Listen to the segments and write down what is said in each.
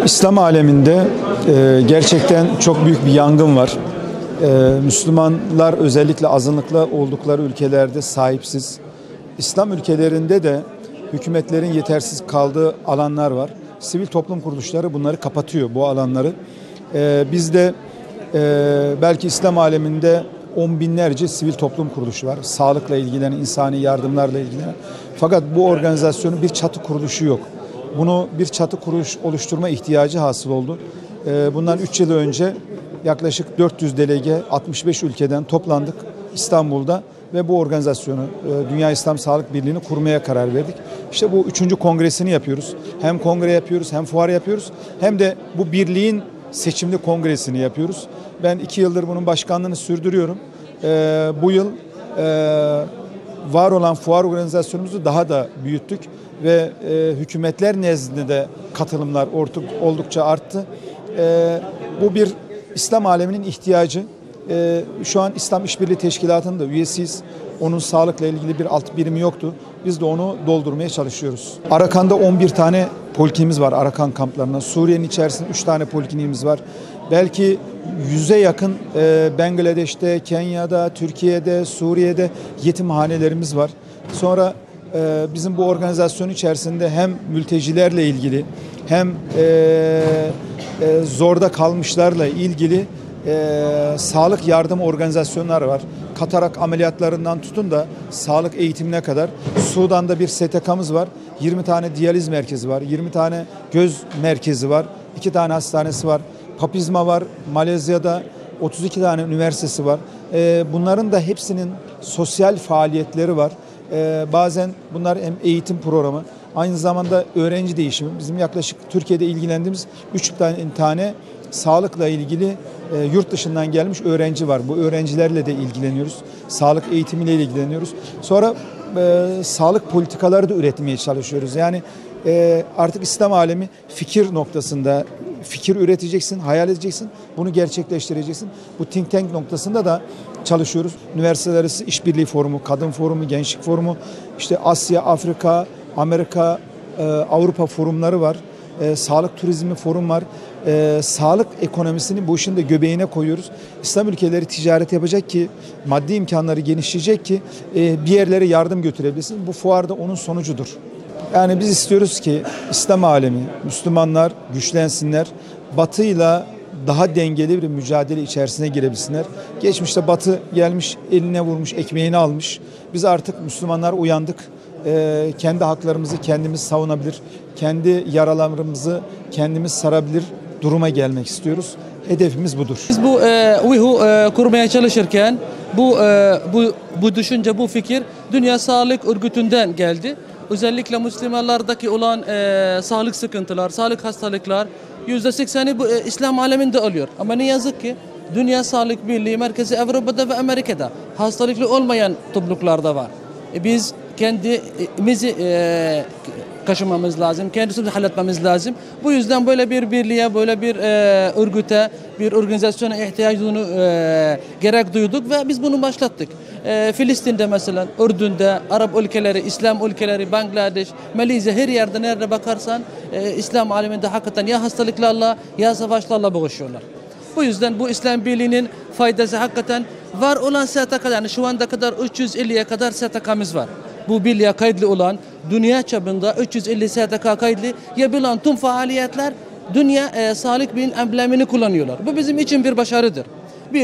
İslam aleminde gerçekten çok büyük bir yangın var. Müslümanlar özellikle azınlıkla oldukları ülkelerde sahipsiz. İslam ülkelerinde de hükümetlerin yetersiz kaldığı alanlar var. Sivil toplum kuruluşları bunları kapatıyor, bu alanları. Biz de belki İslam aleminde on binlerce sivil toplum kuruluşu var. Sağlıkla ilgilenen, insani yardımlarla ilgilenen. Fakat bu organizasyonun bir çatı kuruluşu yok. Bunu bir çatı kuruluş oluşturma ihtiyacı hasıl oldu. Bundan 3 yıl önce yaklaşık 400 delege 65 ülkeden toplandık İstanbul'da ve bu organizasyonu Dünya İslam Sağlık Birliği'ni kurmaya karar verdik. İşte bu 3. kongresini yapıyoruz. Hem kongre yapıyoruz, hem fuar yapıyoruz, hem de bu birliğin seçimli kongresini yapıyoruz. Ben 2 yıldır bunun başkanlığını sürdürüyorum. Bu yıl var olan fuar organizasyonumuzu daha da büyüttük ve hükümetler nezdinde de katılımlar oldukça arttı. Bu bir İslam aleminin ihtiyacı. Şu an İslam İşbirliği Teşkilatı'nın da üyesiyiz. Onun sağlıkla ilgili bir alt birimi yoktu. Biz de onu doldurmaya çalışıyoruz. Arakan'da 11 tane polikliniğimiz var, Arakan kamplarına. Suriye'nin içerisinde 3 tane polikliniğimiz var. Belki 100'e yakın Bangladeş'te, Kenya'da, Türkiye'de, Suriye'de yetimhanelerimiz var. Sonra bizim bu organizasyon içerisinde hem mültecilerle ilgili hem zorda kalmışlarla ilgili sağlık yardım organizasyonları var. Katarak ameliyatlarından tutun da sağlık eğitimine kadar. Sudan'da bir STK'mız var. 20 tane diyaliz merkezi var. 20 tane göz merkezi var. 2 tane hastanesi var. Papizma var. Malezya'da 32 tane üniversitesi var. Bunların da hepsinin sosyal faaliyetleri var. Bazen bunlar hem eğitim programı, aynı zamanda öğrenci değişimi. Bizim yaklaşık Türkiye'de ilgilendiğimiz 3 tane sağlıkla ilgili yurt dışından gelmiş öğrenci var. Bu öğrencilerle de ilgileniyoruz. Sağlık eğitimiyle ilgileniyoruz. Sonra sağlık politikaları da üretmeye çalışıyoruz. Yani artık İslam alemi fikir noktasında fikir üreteceksin, hayal edeceksin, bunu gerçekleştireceksin. Bu think tank noktasında da çalışıyoruz. Üniversiteler arası işbirliği forumu, kadın forumu, gençlik forumu, işte Asya, Afrika, Amerika, Avrupa forumları var. Sağlık turizmi forum var. Sağlık ekonomisini bu işin de göbeğine koyuyoruz. İslam ülkeleri ticaret yapacak ki, maddi imkanları genişleyecek ki bir yerlere yardım götürebilsin. Bu fuar da onun sonucudur. Yani biz istiyoruz ki İslam alemi, Müslümanlar güçlensinler. Batı'yla daha dengeli bir mücadele içerisine girebilsinler. Geçmişte Batı gelmiş, eline vurmuş, ekmeğini almış. Biz artık Müslümanlar uyandık. Kendi haklarımızı kendimiz savunabilir, kendi yaralarımızı kendimiz sarabilir duruma gelmek istiyoruz. Hedefimiz budur. Biz bu UYHU kurmaya çalışırken bu düşünce, bu fikir Dünya Sağlık Örgütü'nden geldi. Özellikle Müslümanlardaki olan sağlık sıkıntılar, sağlık hastalıklar %80'i bu İslam aleminde alıyor. Ama ne yazık ki Dünya Sağlık Birliği merkezi Avrupa'da ve Amerika'da hastalıklı olmayan topluluklarda var. Biz kendimizi kaşımamız lazım, kendimizi halletmemiz lazım. Bu yüzden böyle bir birliğe, böyle bir örgüte, bir organizasyona ihtiyacını gerek duyduk ve biz bunu başlattık. Filistin'de mesela, Ürdün'de, Arap ülkeleri, İslam ülkeleri, Bangladeş, Malezya, her yerde nerede bakarsan İslam aleminde hakikaten ya hastalıklarla ya savaşlarla boğuşuyorlar. Bu yüzden bu İslam Birliği'nin faydası hakikaten var olan STK, yani şu anda kadar 350'ye kadar STK'mız var. Bu birliğe kayıtlı olan dünya çapında 350 STK kayıtlı yapılan tüm faaliyetler Dünya Sağlık Birliği'nin emblemini kullanıyorlar. Bu bizim için bir başarıdır.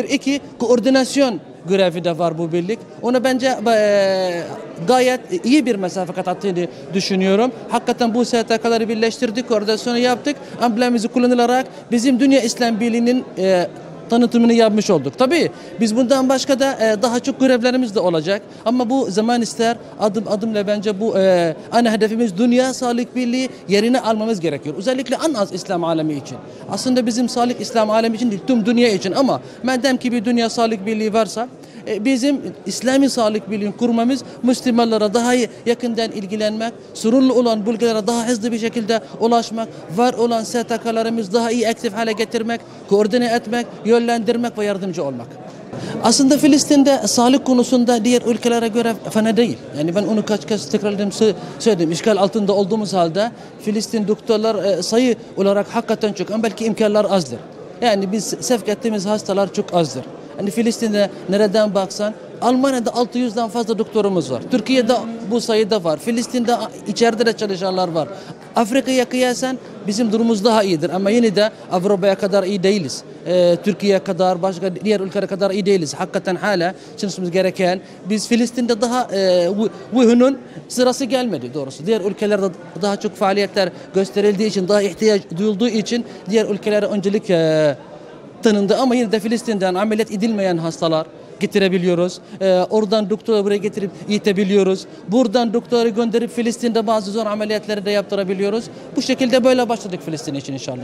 İki, koordinasyon görevi de var bu birlik. Onu bence gayet iyi bir mesafe kat attığını düşünüyorum. Hakikaten bu STK'ları birleştirdik, koordinasyonu yaptık. Emblemimizi kullanılarak bizim Dünya İslam Birliği'nin tanıtımını yapmış olduk. Tabii biz bundan başka da daha çok görevlerimiz de olacak. Ama bu zaman ister, adım adımla bence bu ana hedefimiz Dünya Sağlık Birliği yerini almamız gerekiyor. Özellikle en az İslam alemi için. Aslında bizim sağlık İslam alemi için değil, tüm dünya için, ama madem ki bir Dünya Sağlık Birliği varsa Bizim İslami Sağlık Birliği kurmamız Müslümanlara daha yakından ilgilenmek, sorunlu olan bölgelere daha hızlı bir şekilde ulaşmak, var olan STK'larımız daha iyi aktif hale getirmek, koordine etmek, yönlendirmek ve yardımcı olmak. Aslında Filistin'de sağlık konusunda diğer ülkelere göre fena değil. Yani ben onu kaç kez tekrarladım söyledim. İşgal altında olduğumuz halde Filistin doktorlar sayı olarak hakikaten çok ama belki imkanlar azdır. Yani biz sevk ettiğimiz hastalar çok azdır. Yani Filistin'de nereden baksan Almanya'da 600'den fazla doktorumuz var. Türkiye'de bu sayıda var. Filistin'de içeride de çalışanlar var. Afrika'ya kıyasen bizim durumumuz daha iyidir. Ama yine de Avrupa'ya kadar iyi değiliz. Türkiye'ye kadar, başka diğer ülkelere kadar iyi değiliz. Hakikaten hala çalışmamız gereken, biz Filistin'de daha vuhunun sırası gelmedi doğrusu. Diğer ülkelerde daha çok faaliyetler gösterildiği için, daha ihtiyaç duyulduğu için diğer ülkelere öncelik tanındı. Ama yine de Filistin'den ameliyat edilmeyen hastalar getirebiliyoruz. Oradan doktora buraya getirip itebiliyoruz. Buradan doktora gönderip Filistin'de bazı zor ameliyatları da yaptırabiliyoruz. Bu şekilde böyle başladık Filistin için inşallah.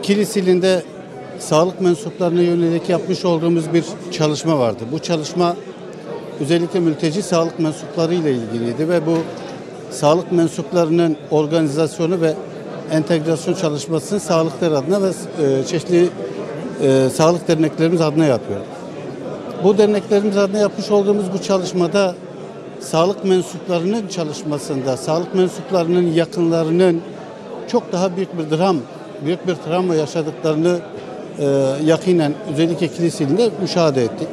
Kilis ilinde sağlık mensuplarına yönelik yapmış olduğumuz bir çalışma vardı. Bu çalışma özellikle mülteci sağlık mensupları ile ilgiliydi ve bu sağlık mensuplarının organizasyonu ve entegrasyon çalışmasını sağlıklar adına ve çeşitli sağlık derneklerimiz adına yapıyoruz. Bu derneklerimiz adına yapmış olduğumuz bu çalışmada sağlık mensuplarının çalışmasında, sağlık mensuplarının yakınlarının çok daha büyük bir travma yaşadıklarını yakinen özellikle Kilis ilinde müşahede ettik.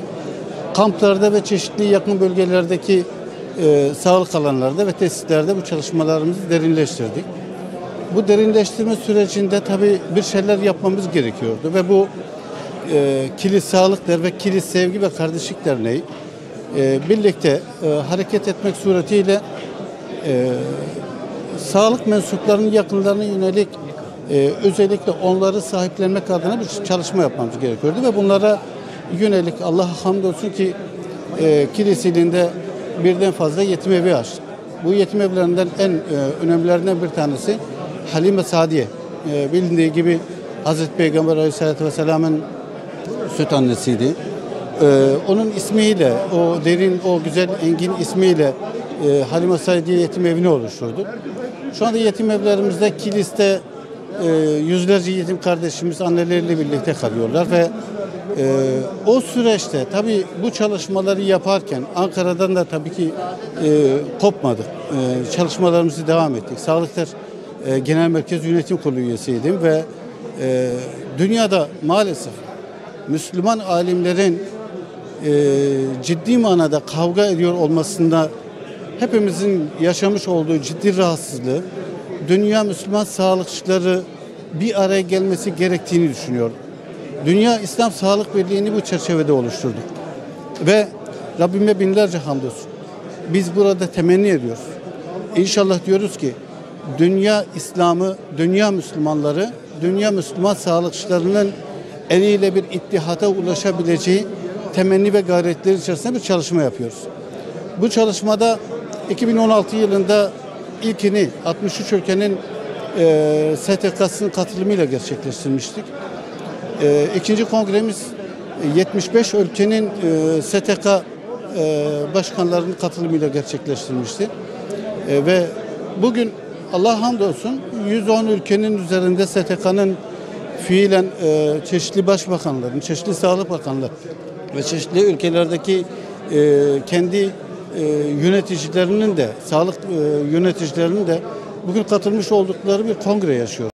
Kamplarda ve çeşitli yakın bölgelerdeki sağlık alanlarda ve tesislerde bu çalışmalarımızı derinleştirdik. Bu derinleştirme sürecinde tabii bir şeyler yapmamız gerekiyordu ve bu Kilis Sağlık Derneği ve Kilis Sevgi ve Kardeşlik Derneği birlikte hareket etmek suretiyle sağlık mensuplarının yakınlarına yönelik özellikle onları sahiplenmek adına bir çalışma yapmamız gerekiyordu ve bunlara yönelik Allah'a hamdolsun ki Kilis ilinde birden fazla yetim evi açtık. Bu yetim evlerinden en önemlilerinden bir tanesi Halime Sadiye. Bilindiği gibi Hazreti Peygamber Aleyhisselatü Vesselam'ın süt annesiydi. Onun ismiyle, o derin, o güzel, engin ismiyle Halime Sadiye Yetim Evi'ni oluşturduk. Şu anda yetim evlerimizde Kilis'te yüzlerce yetim kardeşimiz anneleriyle birlikte kalıyorlar ve o süreçte tabii bu çalışmaları yaparken Ankara'dan da tabii ki kopmadık. Çalışmalarımızı devam ettik. Sağlıklar Genel Merkez Yönetim Kurulu üyesiydim ve dünyada maalesef Müslüman alimlerin ciddi manada kavga ediyor olmasında hepimizin yaşamış olduğu ciddi rahatsızlığı, dünya Müslüman sağlıkçıları bir araya gelmesi gerektiğini düşünüyorum. Dünya İslam Sağlık Birliği'ni bu çerçevede oluşturduk. Ve Rabbime binlerce hamdolsun. Biz burada temenni ediyoruz. İnşallah diyoruz ki dünya İslam'ı, dünya Müslümanları, dünya Müslüman sağlıkçılarının eliyle bir ittihata ulaşabileceği temenni ve gayretleri içerisinde bir çalışma yapıyoruz. Bu çalışmada 2016 yılında ilkini 63 ülkenin STK'sının katılımıyla gerçekleştirmiştik. İkinci kongremiz 75 ülkenin STK başkanlarının katılımıyla gerçekleştirilmişti. Ve bugün Allah'a hamdolsun 110 ülkenin üzerinde STK'nın fiilen çeşitli başbakanların, çeşitli sağlık bakanları ve çeşitli ülkelerdeki kendi yöneticilerinin de, sağlık yöneticilerinin de bugün katılmış oldukları bir kongre yaşıyor.